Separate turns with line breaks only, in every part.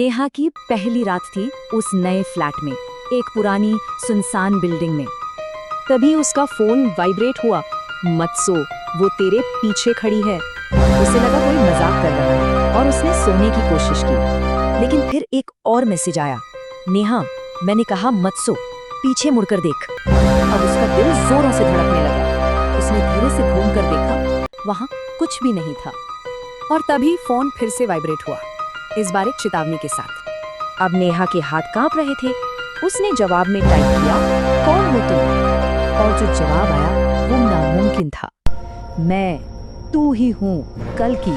नेहा की पहली रात थी उस नए फ्लैट में, एक पुरानी सुनसान बिल्डिंग में।
तभी उसका फोन वाइब्रेट हुआ। मत सो, वो तेरे पीछे खड़ी है।
उसे लगा कोई मजाक कर रहा है और उसने सोने की कोशिश की, लेकिन फिर एक और मैसेज आया। नेहा, मैंने कहा मत सो, पीछे मुड़कर देख। अब उसका दिल जोरों से धड़कने लगा। उसने धीरे से घूमकर देखा, वहां कुछ भी नहीं था।
और तभी फोन फिर से वाइब्रेट हुआ, इस बार एक चेतावनी के साथ।
अब नेहा के हाथ कांप रहे थे। उसने जवाब में टाइप किया, कौन हो तुम? और जो जवाब आया वो नामुमकिन था। मैं तू ही हूँ, कल की।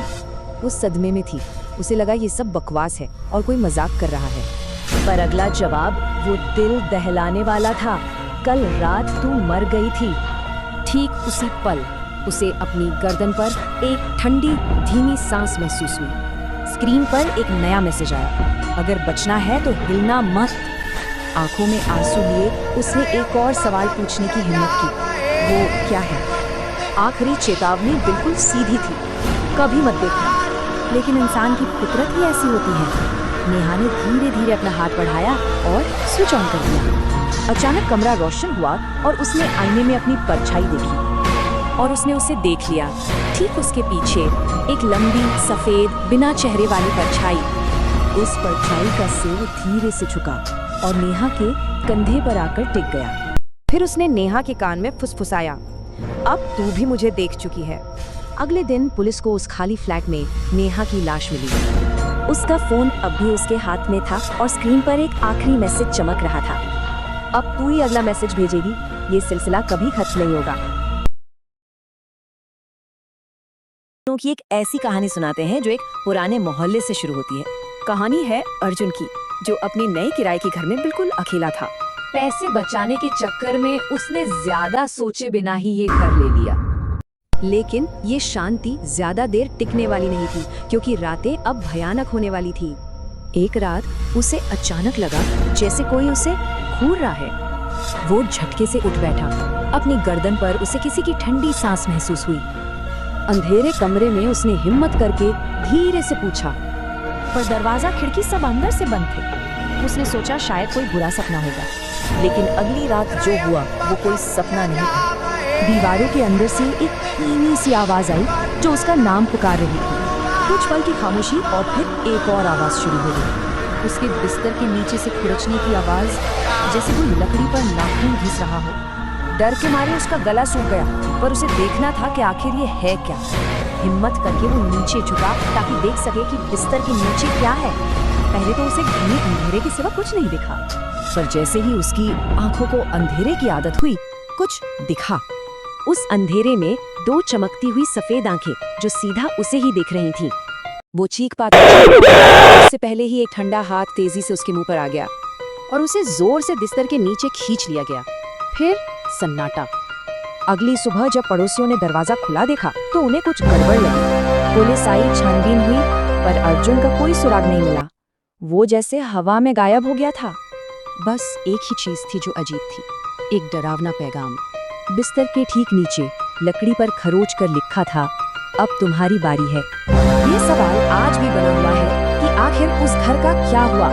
वो सदमे में थी। उसे लगा ये सब बकवास है और कोई मजाक कर रहा है। पर अगला जवाब वो दिल दहलाने वाला था। कल रात तू मर गई थी। ठीक उसी पल उसे अपनी गर्दन पर एक ठंडी धीमी सांस महसूस हुई। स्क्रीन पर एक नया मैसेज आया, अगर बचना है तो हिलना मत। आंखों में आंसू लिए उसने एक और सवाल पूछने की हिम्मत की, वो क्या है? आखिरी चेतावनी बिल्कुल सीधी थी, कभी मत देखना। लेकिन इंसान की फितरत ही ऐसी होती है। नेहा ने धीरे धीरे अपना हाथ बढ़ाया और स्विच ऑन कर दिया। अचानक कमरा रोशन हुआ और उसने आईने में अपनी परछाई देखी और उसने उसे देख लिया। ठीक उसके पीछे एक लंबी सफेद बिना चेहरे वाली परछाई। उस परछाई का सिर धीरे से झुका और नेहा के कंधे पर आकर टिक गया।
फिर उसने नेहा के कान में फुसफुसाया, अब तू भी मुझे देख चुकी है।
अगले दिन पुलिस को उस खाली फ्लैट में नेहा की लाश मिली। उसका फोन अब भी उसके हाथ में था और स्क्रीन पर एक आखिरी मैसेज चमक रहा था, अब तू ही अगला मैसेज भेजेगी, ये सिलसिला कभी खत्म नहीं होगा। की एक ऐसी कहानी सुनाते हैं जो एक पुराने मोहल्ले से शुरू होती है। कहानी है अर्जुन की, जो अपने नए किराए के घर में बिल्कुल अकेला था। पैसे बचाने के चक्कर में उसने ज्यादा सोचे बिना ही ये घर ले लिया। लेकिन ये शांति ज्यादा देर टिकने वाली नहीं थी, क्योंकि रातें अब भयानक होने वाली थी। एक रात उसे अचानक लगा जैसे कोई उसे घूर रहा है। वो झटके से उठ बैठा। अपनी गर्दन पर उसे किसी की ठंडी सांस महसूस हुई। अंधेरे कमरे में उसने हिम्मत करके धीरे से पूछा, पर दरवाजा खिड़की सब अंदर से बंद थे। उसने सोचा शायद कोई बुरा सपना होगा, लेकिन अगली रात जो हुआ वो कोई सपना नहीं था। दीवारों के अंदर से एक धीमी सी आवाज आई जो उसका नाम पुकार रही थी। कुछ पल की खामोशी और फिर एक और आवाज शुरू हो गई। उसके बिस्तर के नीचे से खुरचने की आवाज, जैसे कोई लकड़ी पर नाखून घिस रहा हो। डर के मारे उसका गला सूख गया, पर उसे देखना था कि आखिर ये है क्या। हिम्मत करके वो नीचे झुका ताकि देख सके कि बिस्तर के नीचे क्या है। पहले तो उसे घने अंधेरे के सिवा कुछ नहीं दिखा, पर जैसे ही उसकी आंखों को अंधेरे की आदत हुई, कुछ दिखा। उस अंधेरे में दो चमकती हुई सफेद आंखें जो सीधा उसे ही देख रही थीं। वो चीख पाता उससे पहले ही एक ठंडा हाथ तेजी से उसके मुंह पर आ गया और उसे जोर से बिस्तर के नीचे खींच लिया गया। फिर सन्नाटा। अगली सुबह जब पड़ोसियों ने दरवाजा खुला देखा तो उन्हें कुछ गड़बड़ लगी। पुलिस आई, छानबीन हुई, पर अर्जुन का कोई सुराग नहीं मिला। वो जैसे हवा में गायब हो गया था। बस एक ही चीज थी जो अजीब थी, एक डरावना पैगाम। बिस्तर के ठीक नीचे लकड़ी पर खरोच कर लिखा था, अब तुम्हारी बारी है। ये सवाल आज भी बना हुआ है कि आखिर उस घर का क्या हुआ।